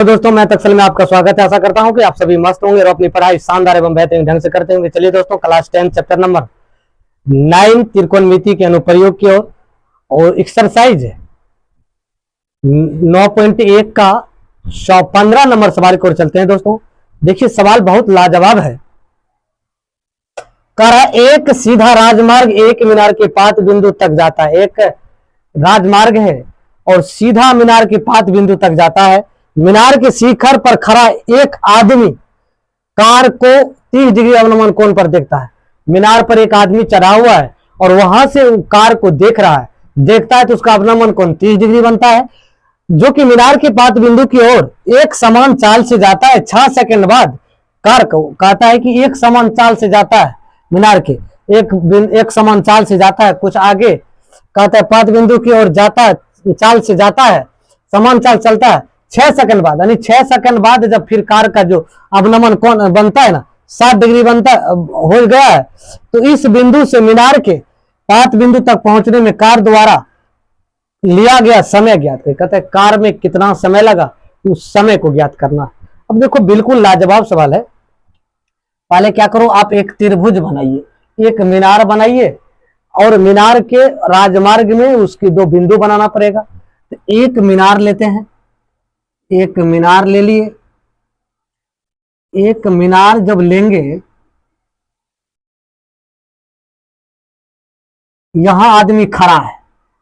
तो दोस्तों मैं तक्सल में आपका स्वागत है। आशा करता हूं कि आप सभी मस्त होंगे और अपनी पढ़ाई शानदार एवं बेहतरीन ढंग से करते होंगे। चलिए दोस्तों, क्लास 10 चैप्टर नंबर 9 त्रिकोणमिति के अनुप्रयोग की ओर और एक्सरसाइज 9.1 का 15 नंबर सवाल की ओर चलते हैं। दोस्तों देखिए, सवाल बहुत लाजवाब है। कह रहा एक सीधा राजमार्ग एक मीनार के पात बिंदु तक जाता है। एक राजमार्ग है और सीधा मीनार के पात बिंदु तक जाता है। मीनार के शिखर पर खड़ा एक आदमी कार को 30 डिग्री अवनमन कोण पर देखता है। मीनार पर एक आदमी चढ़ा हुआ है और वहां से कार को देख रहा है, देखता है तो उसका अवनमन कोण 30 डिग्री बनता है, जो कि मीनार के पात बिंदु की ओर एक समान चाल से जाता है। 6 सेकंड बाद कार को कहता है कि एक समान चाल से जाता है, मीनार के एक समान चाल से जाता है। कुछ आगे कहता है पात बिंदु की ओर जाता है, चाल से जाता है, समान चाल चलता है। 6 सेकंड बाद, यानी 6 सेकंड बाद जब फिर कार का जो अवनमन कोण बनता है ना, 60 डिग्री बनता हो गया है, तो इस बिंदु से मीनार के पात बिंदु तक पहुंचने में कार द्वारा लिया गया समय ज्ञात करें। कहते हैं कार में कितना समय लगा, उस समय को ज्ञात करना। अब देखो, बिल्कुल लाजवाब सवाल है। पहले क्या करो, आप एक त्रिभुज बनाइए, एक मीनार बनाइए और मीनार के राजमार्ग में उसके दो बिंदु बनाना पड़ेगा। तो एक मीनार लेते हैं, एक मीनार ले लिए। एक मीनार जब लेंगे, यहां आदमी खड़ा है,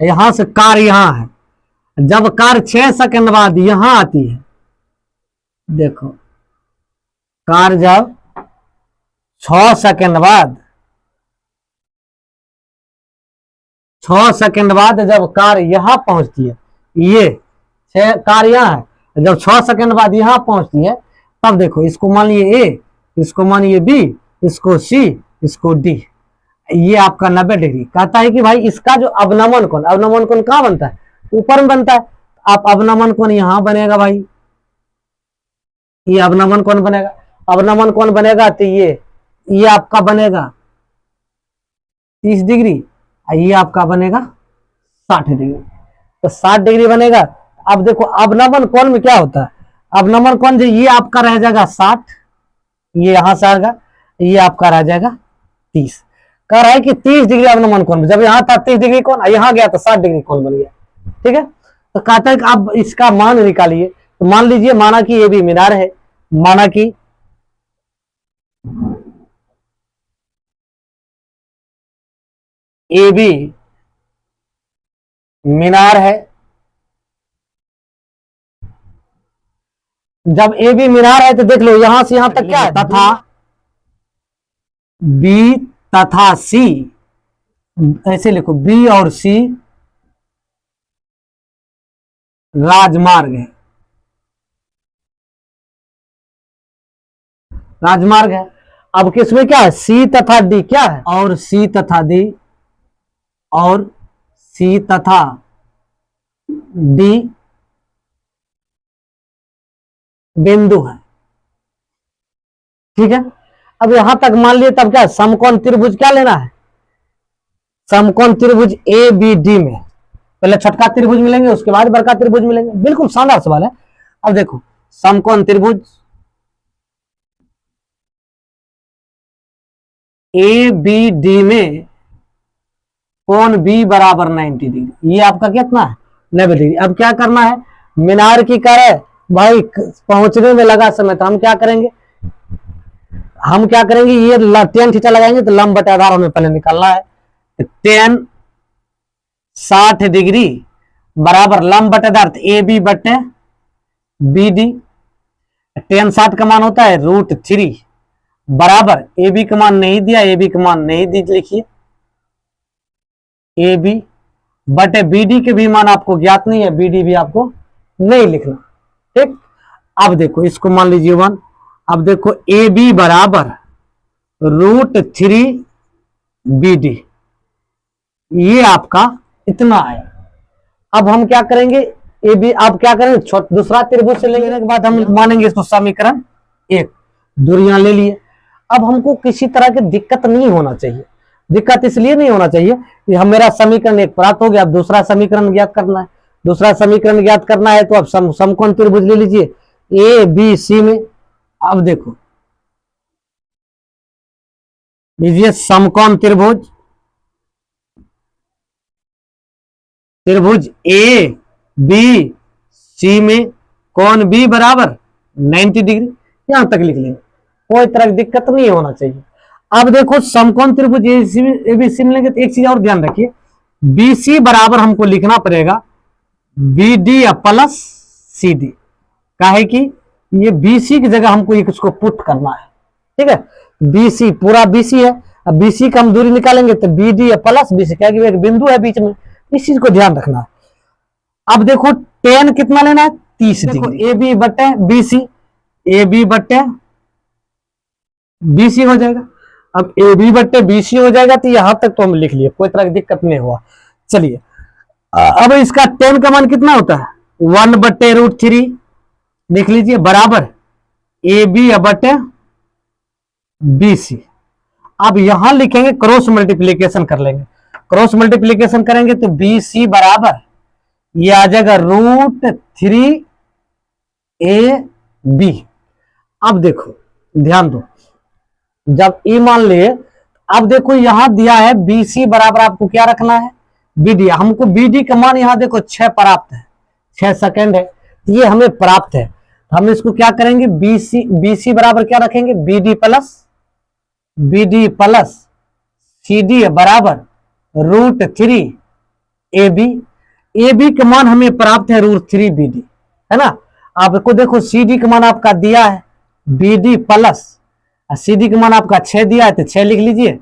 यहां से कार यहां है। जब कार 6 सेकंड बाद यहां आती है, देखो कार जब 6 सेकंड बाद 6 सेकंड बाद जब कार यहां पहुंचती है, ये कार यहां है, जब 6 सेकंड बाद यहां पहुंचती है, तब देखो इसको मान लिए ए, इसको मानिए बी, इसको सी, इसको डी। ये आपका 90 डिग्री। कहता है कि भाई इसका जो अवनमन कोण कहां बनता है, ऊपर में बनता है। आप अवनमन कोण यहां बनेगा भाई, ये अवनमन कोण बनेगा। अवनमन कोण बनेगा तो ये आपका बनेगा 30 डिग्री, ये आपका बनेगा 60 डिग्री। तो 60 डिग्री बनेगा। अब देखो अवनमन कोण में क्या होता है, अवनमन कोण जो ये आपका रह जाएगा 60, ये यहां से आएगा, ये आपका रह जाएगा 30। कह रहा है कि 30 डिग्री अवनमन कोण, जब यहां था 30 डिग्री कोण, यहां गया तो 60 डिग्री कोण बन गया। ठीक है, तो कहता है कि आप इसका मान निकालिए। तो मान लीजिए, माना कि ये भी मीनार है, माना कि ए बी मीनार है। जब ए बी मीनार है तो देख लो यहां से यहां तक क्या है, तथा बी तथा सी, ऐसे लिखो बी और सी राजमार्ग है, राजमार्ग है। अब किसमें क्या है, सी तथा डी क्या है, और सी तथा डी, और सी तथा डी बिंदु है। ठीक है, अब यहां तक मान लिए, तब क्या समकोण त्रिभुज क्या लेना है, समकोण त्रिभुज ए बी डी में पहले छोटका त्रिभुज मिलेंगे, उसके बाद बड़का त्रिभुज मिलेंगे। बिल्कुल शानदार सवाल है। अब देखो समकोण त्रिभुज ए बी डी में कोण बी बराबर 90 डिग्री, ये आपका कितना है 90 डिग्री। अब क्या करना है, मीनार की करे भाई, पहुंचने में लगा समय, तो हम क्या करेंगे, ये tan थीटा लगाएंगे तो लंब बटे आधार हमें पहले निकालना है। tan 60 डिग्री बराबर लंब बटे आधार ए बी बटे बी डी। tan 60 का मान होता है √3 बराबर, ए बी का मान नहीं दिया, ए बी का मान नहीं दी, लिखिए ए बी बटे बी डी के भी मान आपको ज्ञात नहीं है, बी डी भी आपको नहीं लिखना। ठीक, अब देखो इसको मान लीजिए 1। अब देखो ए बी बराबर √3 बी डी, ये आपका इतना आया। अब हम क्या करेंगे, ए बी आप क्या करेंगे, दूसरा त्रिभुज से लेने के बाद हम मानेंगे इसको समीकरण 1, दूरियां ले लिए। अब हमको किसी तरह की दिक्कत नहीं होना चाहिए। दिक्कत इसलिए नहीं होना चाहिए कि हम मेरा समीकरण 1 प्राप्त हो गया, अब दूसरा समीकरण ज्ञात करना है। दूसरा समीकरण ज्ञात करना है तो अब समकोण त्रिभुज ले लीजिए। ए बी सी में। अब देखो लीजिए समकोण त्रिभुज, त्रिभुज ए बी सी में कोण बी बराबर 90 डिग्री, यहां तक लिख लेंगे, कोई तरह की दिक्कत नहीं होना चाहिए। अब देखो समकोण त्रिभुज ए बी सी मिलेंगे तो एक चीज और ध्यान रखिए, बी सी बराबर हमको लिखना पड़ेगा B D plus C D, काहे कि ये बी सी की जगह हमको इसको पुट करना है, ठीक है। बी सी पूरा बी सी है, अब बी सी का हम दूरी निकालेंगे तो B D plus B C, क्या एक बिंदु है बीच में, इस चीज को ध्यान रखना है। अब देखो टेन कितना लेना है 30 डिग्री, ए बी बटे बी सी, ए बी बटे बी सी हो जाएगा। अब ए बी बटे बी सी हो जाएगा तो यहां तक तो हम लिख लिए, कोई तरह की दिक्कत नहीं हुआ। चलिए अब इसका टेन का मान कितना होता है 1/√3 लिख लीजिए बराबर ए बी बटे बी सी। अब यहां लिखेंगे क्रॉस मल्टीप्लीकेशन कर लेंगे, क्रॉस मल्टीप्लीकेशन करेंगे तो बी सी बराबर ये आ जाएगा √3 ए बी। अब देखो ध्यान दो, जब ई मान लिए, अब देखो यहां दिया है बी सी बराबर आपको क्या रखना है बी डी, हमको बी डी का मान यहां देखो 6 प्राप्त है, 6 सेकंड है, ये हमें प्राप्त है। हम इसको क्या करेंगे बी सी बराबर क्या रखेंगे B D plus C D बराबर √3 ए बी, ए बी का मान हमें प्राप्त है √3 बी डी, है ना। आपको देखो सी डी का मान आपका दिया है B D plus C D का मान आपका 6 दिया है तो 6 लिख लीजिए,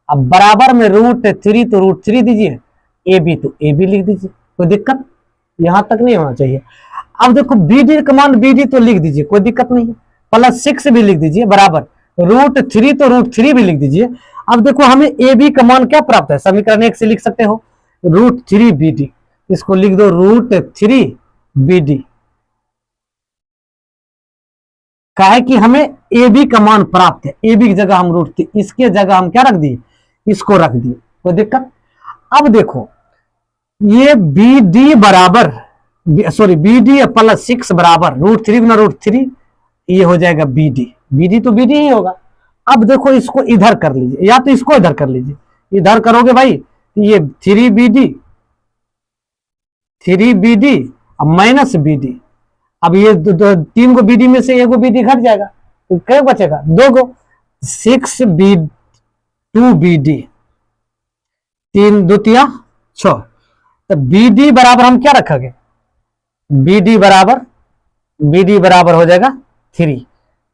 अब बराबर में √3 तो √3 दीजिए, ए बी तो ए बी लिख दीजिए, कोई दिक्कत यहां तक नहीं होना चाहिए। अब देखो बी डी का मान बी डी तो लिख दीजिए, कोई दिक्कत नहीं है, प्लस 6 भी लिख दीजिए बराबर √3 तो √3 भी लिख दीजिए। अब देखो हमें ए बी का मान क्या प्राप्त है, समीकरण 1 से लिख सकते हो √3 बी डी, इसको लिख दो √3 बी डी, काहे कि हमें ए बी का मान प्राप्त है, ए बी की जगह हम √3, इसके जगह हम क्या रख दिए इसको रख दिए, कोई दिक्कत। अब देखो ये बी डी बराबर सॉरी बी डी प्लस 6 बराबर √3 गुना √3, ये हो जाएगा बी डी तो बी डी ही होगा। अब देखो इसको इधर कर लीजिए या तो इसको इधर कर लीजिए, इधर करोगे भाई ये 3 बी डी अब माइनस बी डी, अब ये 3 को बी डी में से 1 बी डी घट जाएगा तो क्या बचेगा 2 गो 6 बी 2 बी डी 3 2 6, तो बी डी बराबर हम क्या रखेंगे बी डी बराबर हो जाएगा 3,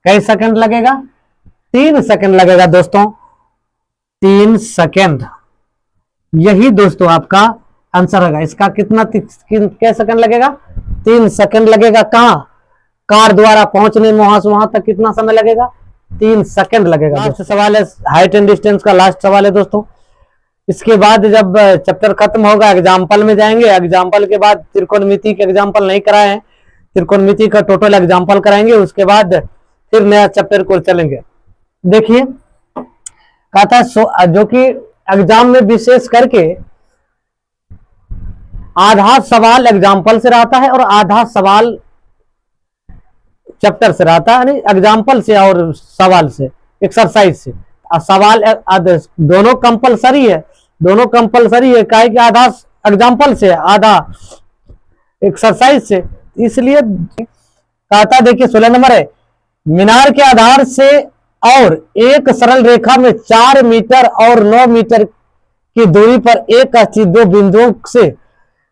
कई सेकंड लगेगा 3 सेकंड लगेगा दोस्तों, 3 सेकंड, यही दोस्तों आपका आंसर होगा। इसका कितना क्या सेकंड लगेगा 3 सेकंड लगेगा, कहां कार द्वारा पहुंचने में वहां तक कितना समय लगेगा 3 सेकंड लगेगा। लास्ट सवाल है हाइट एंड डिस्टेंस का, लास्ट सवाल है दोस्तों। इसके बाद जब चैप्टर खत्म होगा एग्जाम्पल में जाएंगे, एग्जाम्पल के बाद त्रिकोणमिति के एग्जाम्पल नहीं कराए हैं, त्रिकोणमिति का टोटल एग्जाम्पल कराएंगे, उसके बाद फिर नया चैप्टर को चलेंगे। देखिए कहता है जो कि एग्जाम में विशेष करके आधा सवाल एग्जाम्पल से रहता है और आधा सवाल चैप्टर से रहता है, यानी एग्जाम्पल से और सवाल से एक्सरसाइज से। सवाल दोनों कंपलसरी है, दोनों कंपलसरी है, काहे कि आधा एग्जाम्पल से आधा एक्सरसाइज से, इसलिए कहता देखिए 16 नंबर है, मीनार के आधार से और एक सरल रेखा में 4 मीटर और 9 मीटर की दूरी पर एक स्थित 2 बिंदुओं से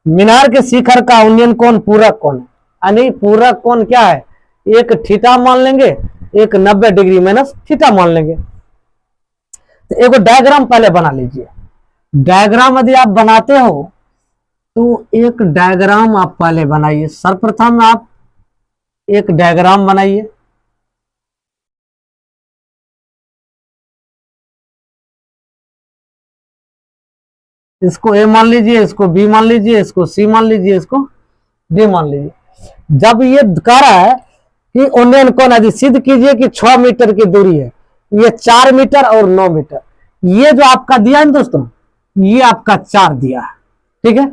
मीनार के शिखर का उन्नयन कोण पूरक कोण, यानी पूरक कोण क्या है, एक थीटा मान लेंगे, एक 90 डिग्री माइनस थीटा मान लेंगे। तो एक डायग्राम पहले बना लीजिए, डायग्राम यदि आप बनाते हो तो एक डायग्राम आप पहले बनाइए, सर्वप्रथम आप एक डायग्राम बनाइए, इसको ए मान लीजिए, इसको बी मान लीजिए, इसको सी मान लीजिए, इसको डी मान लीजिए। जब ये कह रहा है कि उन्नयन कोण यदि सिद्ध कीजिए कि 6 मीटर की दूरी है, ये 4 मीटर और 9 मीटर, ये जो आपका दिया है दोस्तों, ये आपका 4 दिया है, ठीक है।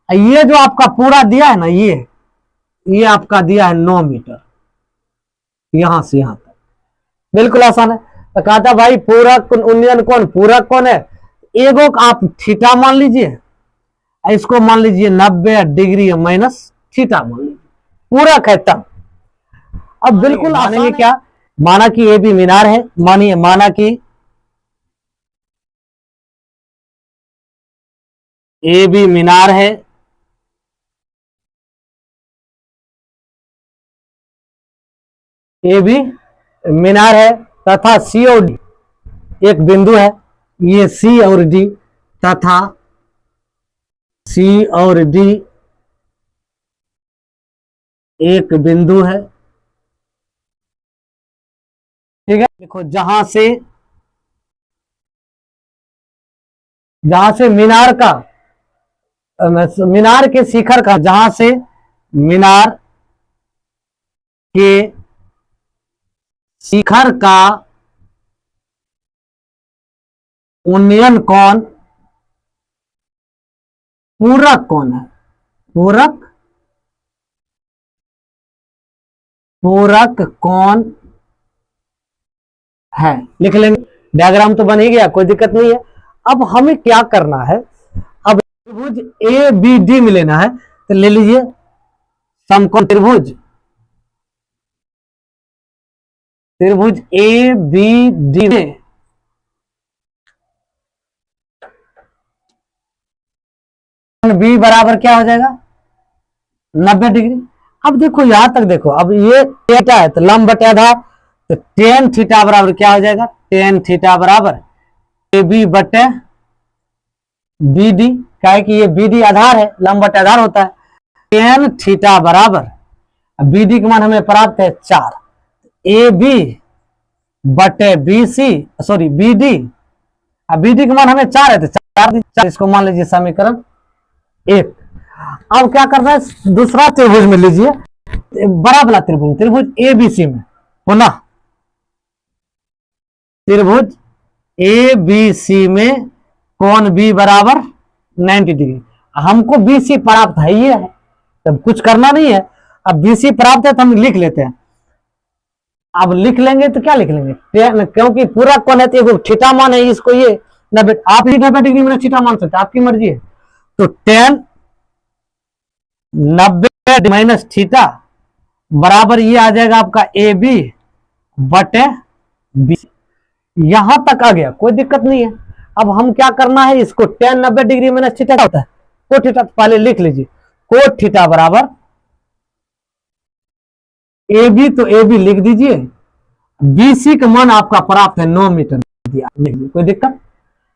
ये जो आपका पूरा दिया है ना, ये आपका दिया है 9 मीटर, यहां से यहां तक, बिल्कुल आसान है। तो कहा था भाई पूरक उन्नयन कोण, पूरक कौन है, एगो आप थीटा मान लीजिए, इसको मान लीजिए 90 डिग्री माइनस थीटा मान लीजिए, पूरक है तब। अब बिल्कुल मानेंगे क्या, माना कि ए बी मीनार है, मानिए माना कि ए बी मीनार है, ए बी मीनार है तथा सी और डी एक बिंदु है, ये सी और डी तथा सी और डी एक बिंदु है, ठीक है। देखो जहां से मीनार का, मीनार के शिखर का, जहां से मीनार के शिखर का उन्नयन कोण पूरक कोण है, पूरक कोण है, लिख लेंगे। डायग्राम तो बन ही गया, कोई दिक्कत नहीं है। अब हमें क्या करना है, अब त्रिभुज ए बी डी में लेना है, तो ले लीजिए समकोण त्रिभुज, त्रिभुज ए बी डी में बी बराबर क्या हो जाएगा 90 डिग्री। अब देखो यहां तक देखो, अब ये थीटा है तो लंब बटे आधार, तो टेन थीटा बराबर क्या हो जाएगा, टेन थीटा बराबर ए बी बटे बी डी, क्या है कि ये बी डी आधार है, लंब बटे आधार होता है। टेन थीटा बराबर बी डी का मान हमें प्राप्त है 4, ए बी बटे B C, sorry B D, B D का मान हमें 4 है तो 4, इसको मान लीजिए समीकरण 1। अब क्या करना है, दूसरा त्रिभुज में लीजिए, बड़ा वाला त्रिभुज, त्रिभुज ए बी सी में, पुनः त्रिभुज ए बी सी में कोण बी बराबर 90 डिग्री। हमको बी सी प्राप्त है, ये है, तब कुछ करना नहीं है। अब बी सी प्राप्त है तो हम लिख लेते हैं। अब लिख लेंगे तो क्या लिख लेंगे, क्योंकि पूरा कोण है तो थीटा मान है, इसको ये 90, आप 90 डिग्री में थीटा मान सकते हैं, आपकी मर्जी है। तो टेन 90 माइनस थीटा बराबर ये आ जाएगा आपका ए बी बटे बी, यहां तक आ गया, कोई दिक्कत नहीं है। अब हम क्या करना है, इसको टेन 90 डिग्री माइनस थीटा क्या होता है, कोट थीटा, पहले लिख लीजिए, कोट थीटा बराबर ए बी, तो ए बी लिख दीजिए, बी सी का मान आपका प्राप्त है 9 मीटर दिया, लिख लीजिए, कोई दिक्कत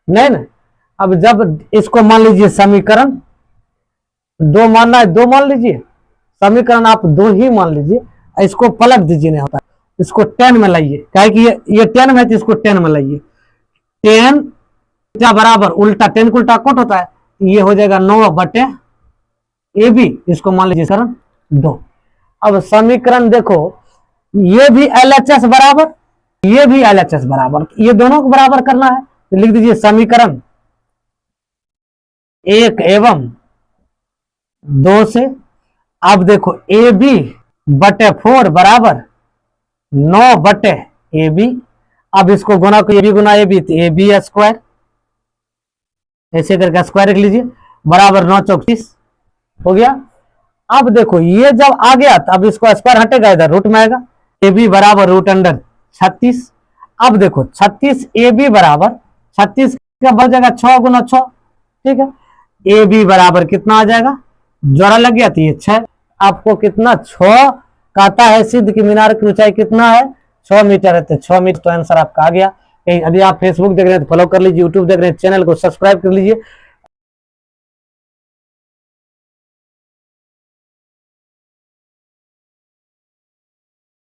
नहीं ना। अब जब इसको मान लीजिए समीकरण 2 मानना है, 2 मान लीजिए, समीकरण आप 2 ही मान लीजिए, इसको पलट दीजिए, नहीं होता, इसको 10 में लाइए, क्या है कि ये 10 में है तो इसको 10 में लाइए, 10 थीटा बराबर उल्टा 10 को उल्टा कोट होता है, ये हो जाएगा 9 बटे ए बी, इसको मान लीजिए समीकरण 2। अब समीकरण देखो, ये भी LHS बराबर, ये भी LHS बराबर, ये दोनों को बराबर करना है, तो लिख दीजिए समीकरण 1 एवं 2 से। अब देखो ए बी बटे 4 बराबर 9 बटे ए बी, अब इसको गुना को A B Guna A B, तो ए बी स्क्वायर, ऐसे करके स्क्वायर लिख लीजिए, बराबर 9 चौक 30 हो गया। अब देखो ये जब आ गया तो अब इसको स्क्वायर हटेगा, इधर रूट में आएगा, ए बी बराबर रूट अंडर 36। अब देखो 36 ए बी बराबर 36 का बढ़ जाएगा 6 गुना 6, ठीक है। ए बी बराबर कितना आ जाएगा, जोड़ा लग गया तो ये 6, आपको कितना 6 कहता है सिद्ध की मीनार की ऊंचाई कितना है 6 मीटर है, तो 6 मीटर तो आंसर आपका आ गया। यदि आप फेसबुक देख रहे हैं तो फॉलो कर लीजिए, यूट्यूब देख रहे हैं चैनल को सब्सक्राइब कर लीजिए।